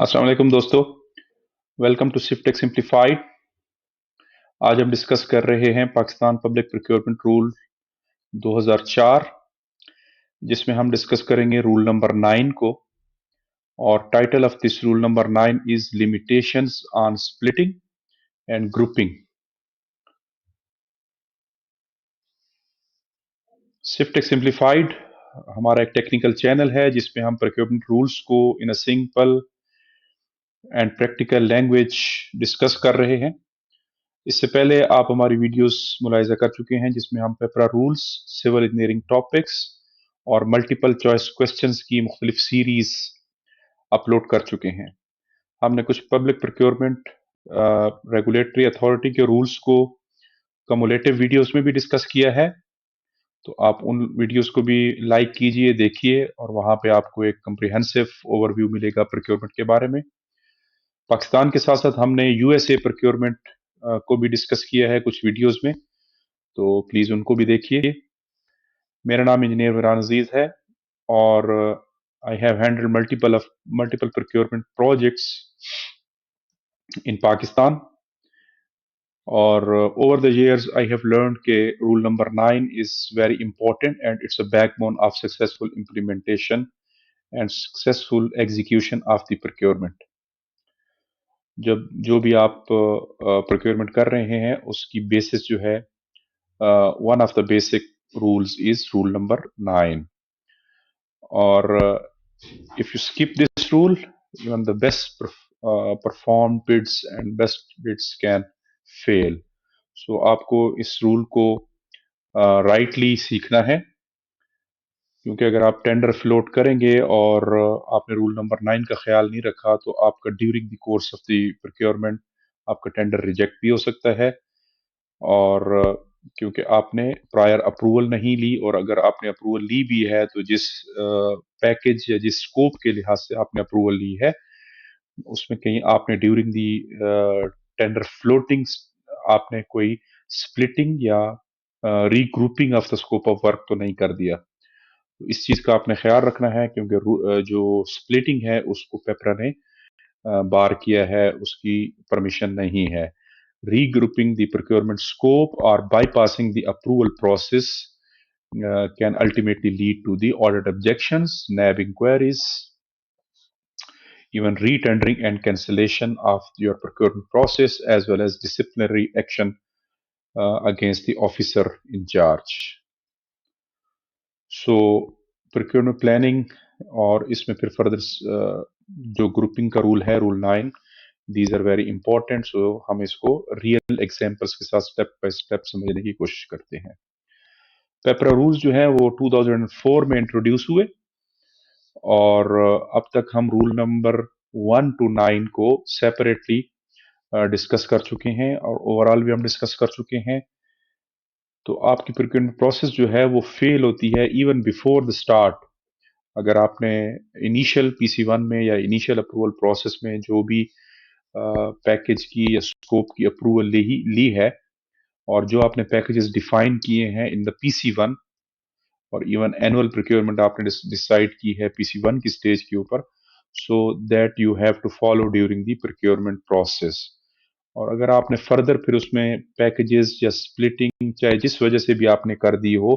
अस्सलाम वालेकुम दोस्तों। Welcome to Siftech simplified. आज हम डिस्कस कर रहे हैं पाकिस्तान पब्लिक प्रोक्योरमेंट रूल 2004, जिसमें हम डिस्कस करेंगे रूल नंबर 9 को। और title of this rule number 9 is limitations on splitting and grouping. Siftech simplified हमारा एक टेक्निकल चैनल है जिसमें हम प्रोक्योरमेंट रूल्स को in a simple and practical language discuss कर रहे हैं। इससे पहले आप हमारी वीडियोस मुलाहिजा कर चुके हैं जिसमें हम पेपरा रूल्स, सिविल इंजीनियरिंग टॉपिक्स और मल्टीपल चॉइस क्वेश्चंस की मुख्तलिफ सीरीज अपलोड कर चुके हैं। हमने कुछ पब्लिक प्रोक्योरमेंट रेगुलेटरी अथॉरिटी के रूल्स को कमुलेटिव वीडियोस में भी डिस्कस किया है, तो आप उन वीडियोस को भी लाइक कीजिए, देखिए, और वहां पे आपको एक कम्प्रिहेंसिव ओवरव्यू मिलेगा प्रोक्योरमेंट के बारे में। पाकिस्तान के साथ साथ हमने यूएसए प्रोक्योरमेंट को भी डिस्कस किया है कुछ वीडियोस में, तो प्लीज उनको भी देखिए। मेरा नाम इंजीनियर मिरान अजीज है और I have handled multiple procurement projects in Pakistan. और over the years I have learned के rule number 9 is very important and it's a backbone of successful implementation and successful execution of the procurement. जब जो भी आप procurement कर रहे हैं उसकी बेसिस जो है, one of the basic rules is rule number 9. Or if you skip this rule, even the best performed bids and best bids can fail. So आपको इस रूल को राइटली सीखना है, क्योंकि अगर आप टेंडर फ्लोट करेंगे और आपने रूल नंबर 9 का ख्याल नहीं रखा तो आपका during the course of the procurement आपका टेंडर रिजेक्ट भी हो सकता है। और क्योंकि आपने प्रायर अप्रूवल नहीं ली, और अगर आपने अप्रूवल ली भी है तो जिस पैकेज या जिस स्कोप के लिहाज से आपने अप्रूवल ली है उसमें कहीं आपने ड्यूरिंग दी टेंडर फ्लोटिंग आपने कोई स्प्लिटिंग या regrouping of the scope of work तो नहीं कर दिया। तो इस चीज का आपने ख्याल रखना है, क्योंकि जो स्प्लिटिंग है उसको पेपरा ने बार किया है, उसकी परमिशन नहीं है। Regrouping the procurement scope or bypassing the approval process can ultimately lead to the audit objections, NAB inquiries, even retendering and cancellation of your procurement process, as well as disciplinary action against the officer in charge. So, procurement planning और इसमें फिर further जो grouping का rule है, rule 9, these are very important. So हम इसको real examples के साथ स्टेप बाय स्टेप समझने की कोशिश करते हैं। पेपरा रूल्स जो है वो 2004 में इंट्रोड्यूस हुए और अब तक हम रूल नंबर 1 to 9 को सेपरेटली डिस्कस कर चुके हैं और ओवरऑल भी हम डिस्कस कर चुके हैं। तो आपकी प्रोक्योरमेंट प्रोसेस जो है वो फेल होती है इवन बिफोर द स्टार्ट। अगर आपने इनिशियल PC1 में या इनिशियल अप्रूवल प्रोसेस में जो भी पैकेज की या स्कोप की अप्रूवल ली है और जो आपने पैकेजेस डिफाइन किए हैं इन द PC1, और इवन एनुअल प्रोक्योरमेंट आपने डिसाइड की है PC1 की स्टेज के ऊपर, so that you have to follow during the procurement process. और अगर आपने फर्दर फिर उसमें पैकेजेस या स्प्लिटिंग चाहे जिस वजह से भी आपने कर दी हो,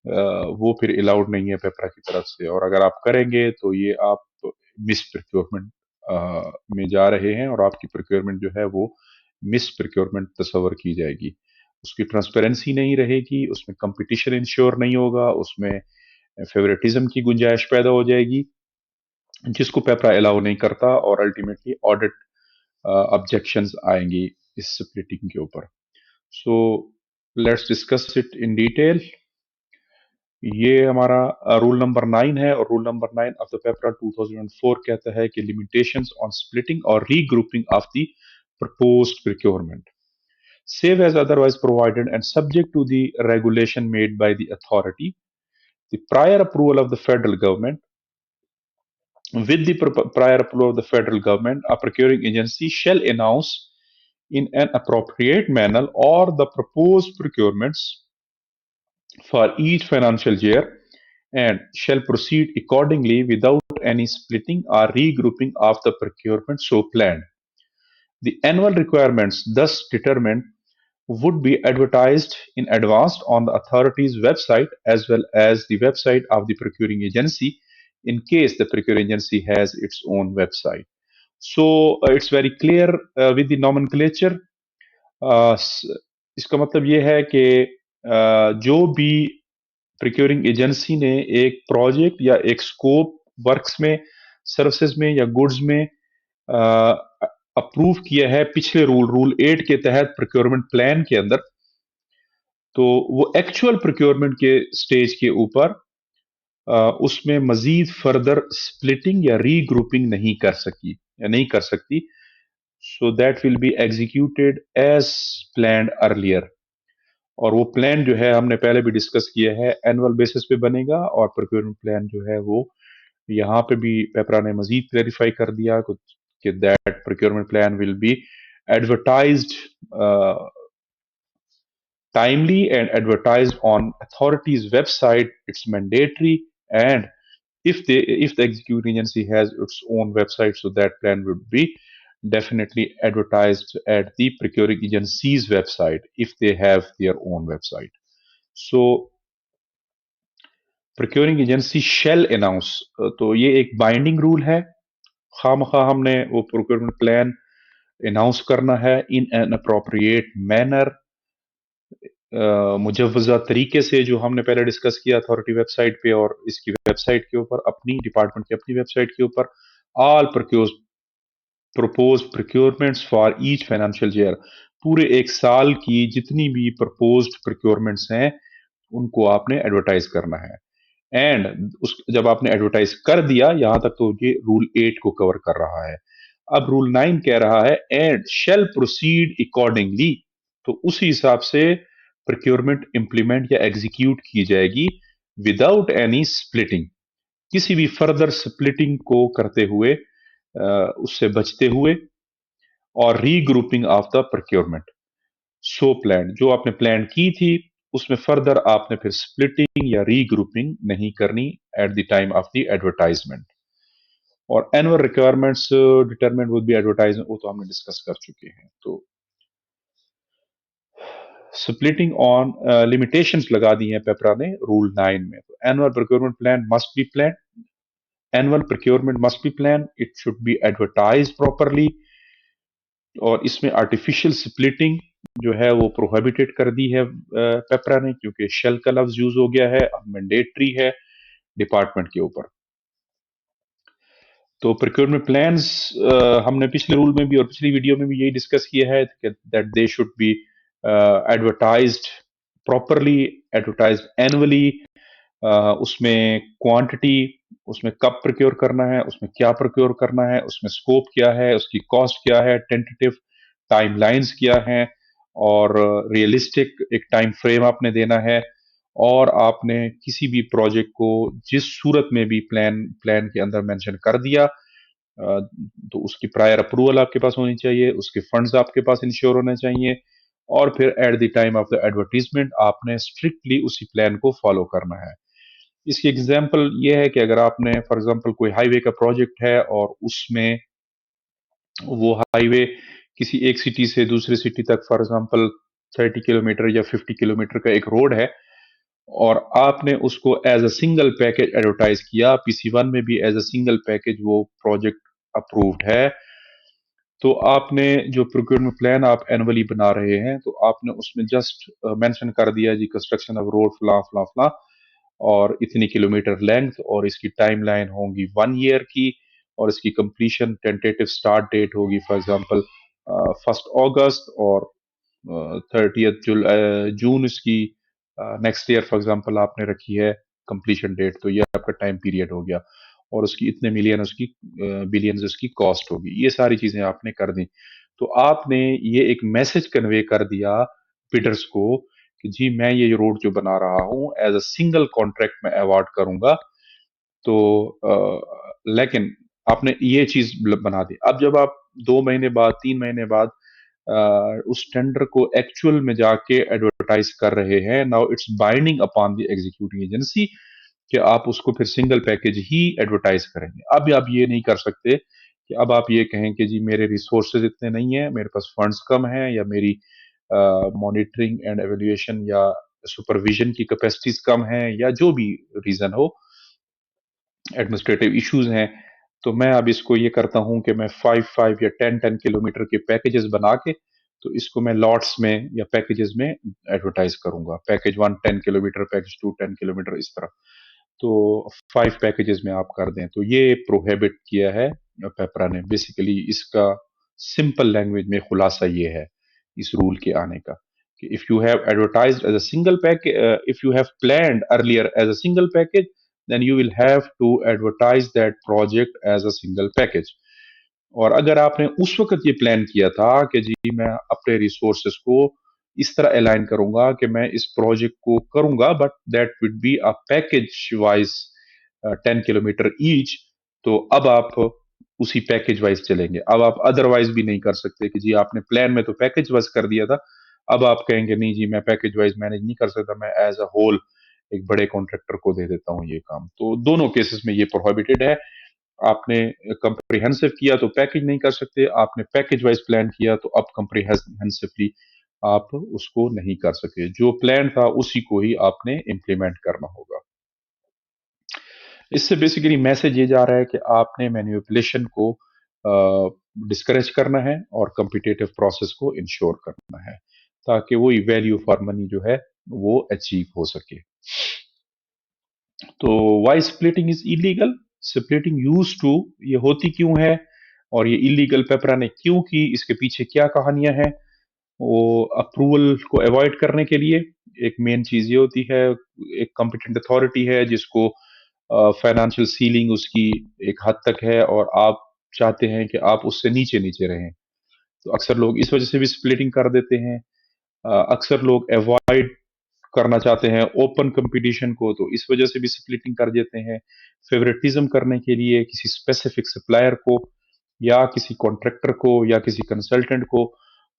वो फिर अलाउड नहीं है पेपरा की तरफ से। और अगर आप करेंगे तो ये आप मिस प्रोक्योरमेंट में जा रहे हैं और आपकी प्रोक्योरमेंट जो है वो मिस प्रोक्योरमेंट तस्वर की जाएगी। उसकी ट्रांसपेरेंसी नहीं रहेगी, उसमें कंपटीशन इंश्योर नहीं होगा, उसमें फेवरेटिज्म की गुंजाइश पैदा हो जाएगी, जिसको पेपरा अलाउ नहीं करता, और अल्टीमेटली ऑडिट ऑब्जेक्शंस आएंगी इस स्प्लिटिंग के ऊपर। So let's discuss it in detail. ये हमारा रूल नंबर 9 है और रूल नंबर 9 ऑफ द पेपरा 2004 कहता है कि लिमिटेशंस ऑन स्प्लिटिंग और regrouping of the proposed procurement, save as otherwise provided and subject to the regulation made by the authority, the prior approval of the federal government. With the prior approval of the federal government, a procuring agency shall announce in an appropriate manner or the proposed procurements for each financial year and shall proceed accordingly without any splitting or regrouping of the procurement so planned. The annual requirements thus determined would be advertised in advance on the authority's website as well as the website of the procuring agency in case the procuring agency has its own website. So it's very clear with the nomenclature. uh, इसका मतलब ये है कि जो भी procuring agency ने एक project या एक स्कोप वर्क्स में, सर्विसेज में या गुड्स में अप्रूव किया है पिछले रूल 8 के तहत प्रोक्योरमेंट प्लान के अंदर, तो वो एक्चुअल प्रोक्योरमेंट के स्टेज के ऊपर उसमें मजीद फर्दर स्प्लिटिंग या रीग्रुपिंग नहीं कर सकी या नहीं कर सकती. So that will be executed as planned earlier. और वो प्लान जो है हमने पहले भी डिस्कस किया है, एनुअल बेसिस पे बनेगा. और प्रोक्योरमेंट प्लान जो है वो यहाँ पे भी पेपरा ने मजीद क्लैरिफाई कर दिया कि that procurement plan will be advertised timely and advertised on authority's website. It's mandatory. And if the executing agency has its own website, so that plan would be definitely advertised at the procuring agency's website if they have their own website. So procuring agency shall announce, तो ये एक binding rule है. खामखा हमने वो procurement plan announce करना है in an appropriate manner, मुजवजा तरीके से, जो हमने पहले डिस्कस किया अथॉरिटी वेबसाइट पे और इसकी वेबसाइट के ऊपर, अपनी डिपार्टमेंट की अपनी वेबसाइट के ऊपर. All propose procurements for each financial year, पूरे एक साल की जितनी भी प्रपोज्ड प्रोक्योरमेंट्स हैं उनको आपने एडवर्टाइज करना है. एंड उस जब आपने एडवर्टाइज कर दिया, यहां तक तो ये रूल 8 को कवर कर रहा है. अब रूल 9 कह रहा है एंड शेल प्रोसीड अकॉर्डिंगली, तो उसी हिसाब से प्रोक्योरमेंट इंप्लीमेंट या एग्जीक्यूट की जाएगी विदाउट एनी स्प्लिटिंग, किसी भी फर्दर स्प्लिटिंग को करते हुए, उससे बचते हुए, और regrouping of the procurement so plan, जो आपने प्लान की थी उसमें फर्दर आपने फिर स्प्लिटिंग या रीग्रुपिंग नहीं करनी at the time of the advertisement. और annual requirements determine would be advertise, वो तो हमने डिस्कस कर चुके हैं. तो स्प्लिटिंग ऑन लिमिटेशंस लगा दी हैं पेपरा ने रूल 9 में. तो annual procurement plan must be plan, annual procurement must be plan, it should be advertise properly. और इसमें आर्टिफिशियल स्प्लिटिंग जो है वो प्रोहिबिटेड कर दी है पेपरा ने, क्योंकि शेल का लफ्ज यूज हो गया है, अब मैंडेटरी है डिपार्टमेंट के ऊपर. तो प्रोक्योरमेंट प्लान्स हमने पिछले रूल में भी और पिछली वीडियो में भी यही डिस्कस किया है that they should be advertised properly, advertised annually. उसमें क्वांटिटी, उसमें कब प्रोक्योर करना है, उसमें क्या प्रोक्योर करना है, उसमें स्कोप क्या है, उसकी कॉस्ट क्या है, टेंटेटिव टाइमलाइंस क्या हैं, और रियलिस्टिक एक टाइम फ्रेम आपने देना है. और आपने किसी भी प्रोजेक्ट को जिस सूरत में भी प्लान के अंदर मेंशन कर दिया, तो उसकी प्रायर अप्रूवल आपके पास होनी चाहिए, उसके फंड्स आपके पास इंश्योर होने चाहिए, और फिर eight the time of the advertisement आपने स्ट्रिक्टली उसी प्लान को फॉलो करना है. इसकी एग्जांपल ये है कि अगर आपने फॉर एग्जांपल कोई हाईवे का प्रोजेक्ट है और उसमें वो हाईवे किसी एक सिटी से दूसरी सिटी तक फॉर एग्जांपल 30 किलोमीटर या 50 किलोमीटर का एक रोड है, और आपने उसको as a single package advertise किया, पीसी1 में भी एज अ सिंगल पैकेज वो प्रोजेक्ट अप्रूव्ड है, तो आपने जो प्रोक्योरमेंट प्लान आप एनुअली बना रहे हैं, तो आपने उसमें जस्ट मेंशन कर दिया जी कंस्ट्रक्शन ऑफ रोड फला फला फला, और इतनी किलोमीटर लेंथ, और इसकी टाइमलाइन होगी 1 ईयर की, और इसकी कंप्लीशन टेंटेटिव स्टार्ट डेट होगी फॉर एग्जांपल 1 अगस्त, और 30 जून इसकी नेक्स्ट ईयर फॉर एग्जांपल आपने रखी है कंप्लीशन डेट. तो ये आपका टाइम पीरियड हो गया, और उसकी इतने मिलियन उसकी बिलियंस उसकी कॉस्ट होगी. ये सारी चीजें आपने कर दी. तो आपने ये एक मैसेज कन्वे कर दिया बिडर्स को कि जी मैं ये रोड जो बना रहा हूँ एज अ सिंगल कॉन्ट्रैक्ट में अवार्ड करूंगा. तो लेकिन आपने ये चीज बना दी. अब जब आप 2 महीने बाद 3 महीने बाद उस टेंडर को एक्चुअल में जाके एडवर्टाइज कर रहे हैं, now it's binding upon the executive agency कि आप उसको फिर सिंगल पैकेज ही एडवर्टाइज करेंगे। अब आप ये नहीं कर सकते कि अब आप ये कहें कि जी मेरे रिसोर्सेज इतने नहीं है, मेरे पास फंड्स कम है, या मेरी मॉनिटरिंग एंड एवेल्युएशन या सुपरविजन की कैपेसिटीज कम है, या जो भी रीजन हो, एडमिनिस्ट्रेटिव इश्यूज हैं, तो मैं अब इसको ये करता हूं कि मैं 5 या 10 किलोमीटर के पैकेजेस बना के, तो इसको मैं लॉट्स में या पैकेजेस में एडवर्टाइज करूंगा। पैकेज 1 10 किलोमीटर, पैकेज 2 10 किलोमीटर, इस तरह। तो 5 पैकेजेस में आप कर दें, तो ये प्रोहिबिट किया है पेपरा ने। बेसिकली इसका सिंपल लैंग्वेज में खुलासा ये है इस रूल के आने का, कि if you have advertised as a single package, if you have planned earlier as a single package, then you will have to advertise that project as a single package। और अगर आपने उस वक्त ये प्लान किया था कि जी मैं अपने रिसोर्सेस को इस तरह अलाइन करूंगा कि मैं इस प्रोजेक्ट को करूंगा, but that would be a package wise 10 kilometre each, तो अब आप उसी पैकेज वाइज चलेंगे। अब आप अदरवाइज भी नहीं कर सकते कि जी आपने प्लान में तो पैकेज वाइज कर दिया था, अब आप कहेंगे नहीं जी मैं पैकेज वाइज मैनेज नहीं कर सकता, मैं एज अ होल एक बड़े कॉन्ट्रैक्टर को दे देता हूँ ये काम। तो दोनों केसेस में ये प्रोहिबिटेड है। आपने कंप्रिहेंसिव किया तो पैकेज नहीं कर सकते, आपने पैकेज वाइज प्लान किया तो अब कंप्रिहेंसिवली आप उसको नहीं कर सके। जो प्लान था उसी को ही आपने इम्प्लीमेंट करना होगा। इससे बेसिकली मैसेज ये जा रहा है कि आपने मैनिपुलेशन को डिस्करेज करना है और कम्पिटेटिव प्रोसेस को इंश्योर करना है, ताकि वो वैल्यू फॉर मनी जो है वो अचीव हो सके। तो why splitting is illegal? Splitting use to, ये होती क्यों है और ये इलीगल पेपरा ने क्यों की, इसके पीछे क्या कहानियां हैं? वो अप्रूवल को अवॉइड करने के लिए एक मेन चीज ये होती है, एक कॉम्पिटेंट अथॉरिटी है जिसको फाइनेंशियल सीलिंग उसकी एक हद तक है, और आप चाहते हैं कि आप उससे नीचे नीचे रहें, तो अक्सर लोग इस वजह से भी स्प्लिटिंग कर देते हैं। अक्सर लोग अवॉइड करना चाहते हैं ओपन कंपटीशन को, तो इस वजह से भी स्प्लिटिंग कर देते हैं। फेवरेटिज्म करने के लिए किसी स्पेसिफिक सप्लायर को, या किसी कॉन्ट्रैक्टर को, या किसी कंसल्टेंट को,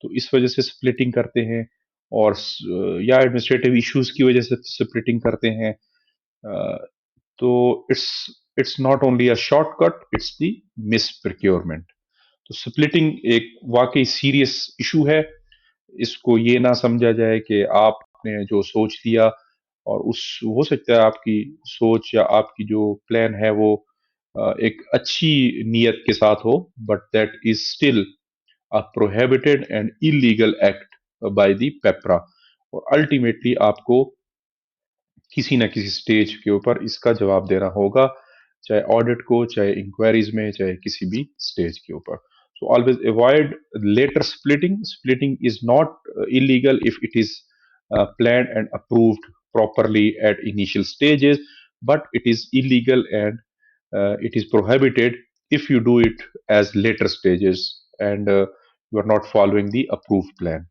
तो इस वजह से स्प्लिटिंग करते हैं। और या एडमिनिस्ट्रेटिव इश्यूज की वजह से स्प्लिटिंग करते हैं। तो it's it's not only a shortcut, it's the miss procurement. तो स्प्लिटिंग एक वाकई सीरियस इशू है। इसको ये ना समझा जाए कि आपने जो सोच लिया, और उस हो सकता है आपकी सोच या आपकी जो प्लान है वो एक अच्छी नीयत के साथ हो, but that is still a prohibited and illegal act by the PEPRA. और अल्टीमेटली आपको किसी न किसी स्टेज के ऊपर इसका जवाब देना होगा, चाहे ऑडिट को, चाहे इंक्वायरीज में, चाहे किसी भी स्टेज के ऊपर। So always avoid later splitting. Splitting is not illegal if it is planned and approved properly at initial stages, but it is illegal and it is prohibited if you do it as later stages and you are not following the approved plan.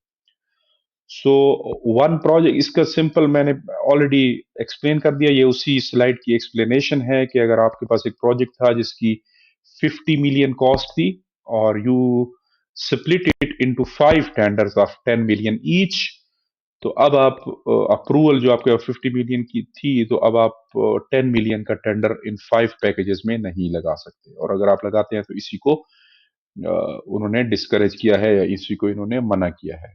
So one project, इसका simple मैंने already explain कर दिया, ये उसी slide की explanation है कि अगर आपके पास एक प्रोजेक्ट था जिसकी 50 मिलियन कॉस्ट थी, और you split it into 5 tenders of 10 million each, तो अब आप अप्रूवल जो आपके 50 मिलियन की थी, तो अब आप 10 मिलियन का टेंडर इन 5 पैकेजेस में नहीं लगा सकते, और अगर आप लगाते हैं तो इसी को उन्होंने डिस्करेज किया है, या इसी को इन्होंने मना किया है।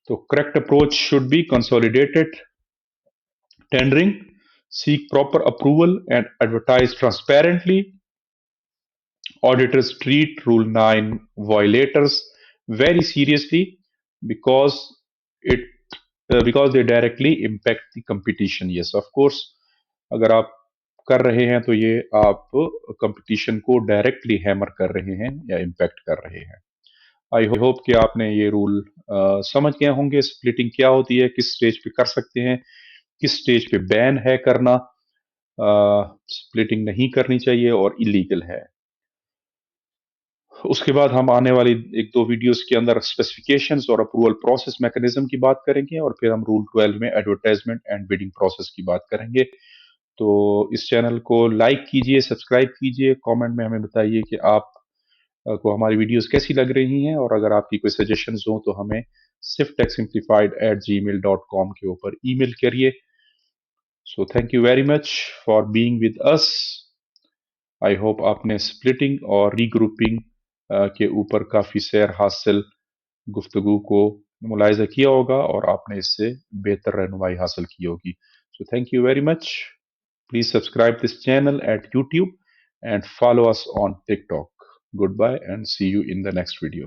So correct approach should be consolidated tendering, seek proper approval and advertise transparently. Auditors treat Rule 9 violators very seriously because it because they directly impact the competition. Yes, of course, अगर आप कर रहे हैं तो ये आप कंपटीशन को directly hammer कर रहे हैं या इम्पैक्ट कर रहे हैं। आई होप कि आपने ये रूल समझ गए होंगे, स्प्लिटिंग क्या होती है, किस स्टेज पे कर सकते हैं, किस स्टेज पे बैन है करना, स्प्लिटिंग नहीं करनी चाहिए और इलीगल है। उसके बाद हम आने वाली एक दो वीडियोस के अंदर स्पेसिफिकेशंस और अप्रूवल प्रोसेस मैकेनिज्म की बात करेंगे, और फिर हम रूल 12 में एडवर्टाइजमेंट एंड बिडिंग प्रोसेस की बात करेंगे। तो इस चैनल को लाइक कीजिए, सब्सक्राइब कीजिए, कमेंट में हमें बताइए कि आप को हमारी वीडियोस कैसी लग रही हैं, और अगर आपकी कोई सजेशंस हो तो हमें sifttechsimplified@gmail.com के ऊपर ईमेल करिए। So thank you very much for being with us. I hope आपने स्प्लिटिंग और रीग्रुपिंग के ऊपर काफ़ी सैर हासिल गुफ्तगू को मुलायजा किया होगा और आपने इससे बेहतर रहनुमाई हासिल की होगी। So thank you very much. Please subscribe this channel at YouTube and follow us on TikTok. Goodbye and see you in the next video.